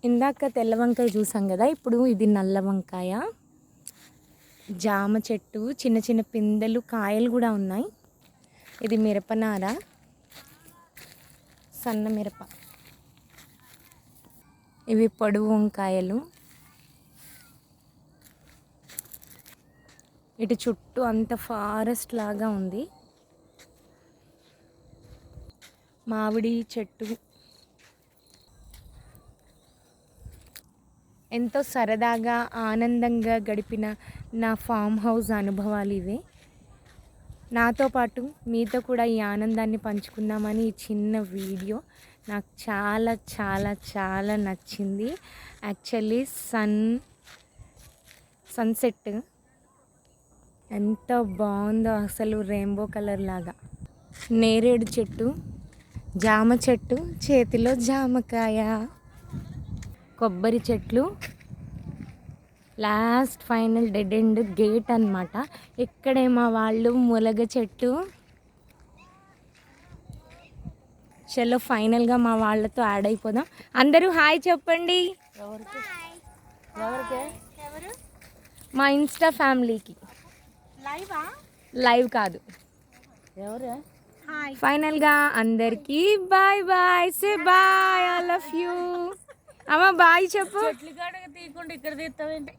ఇందాక తెల్ల వంకాయ చూసాం కదా, ఇప్పుడు ఇది నల్ల వంకాయ. జామ చెట్టు, చిన్న చిన్న పిందెలు, కాయలు కూడా ఉన్నాయి. ఇది మిరపనార, సన్న మిరప. ఇవి పొడుగు వంకాయలు. ఇటు చుట్టూ అంత ఫారెస్ట్ లాగా ఉంది. మామిడి చెట్టు. ఎంతో సరదాగా ఆనందంగా గడిపిన నా ఫామ్ హౌస్ అనుభవాలు ఇవే. నాతో పాటు మీతో కూడా ఈ ఆనందాన్ని పంచుకుందామని ఈ చిన్న వీడియో. నాకు చాలా చాలా చాలా నచ్చింది. యాక్చువల్లీ సన్సెట్ ఎంత బాగుందో అసలు, రెయిన్బో కలర్ లాగా. నేరేడు చెట్టు, జామ చెట్టు, చేతిలో జామకాయ, కొబ్బరి చెట్లు, last final dead end gate అన్నమాట. ఇక్కడే మా వాళ్ళు ములగ చెట్టు. చలో ఫైనల్గా మా వాళ్ళతో యాడ్ అయిపోదాం. అందరూ హాయ్ చెప్పండి. మా ఇన్స్టా ఫ్యామిలీకి. లైవ్ కాదు. ఫైనల్గా అందరికీ bye bye. Say bye, I love you. అమ్మ బాయ్ చెప్పు. తీయకుండా ఇక్కడ తీస్తావేంటి?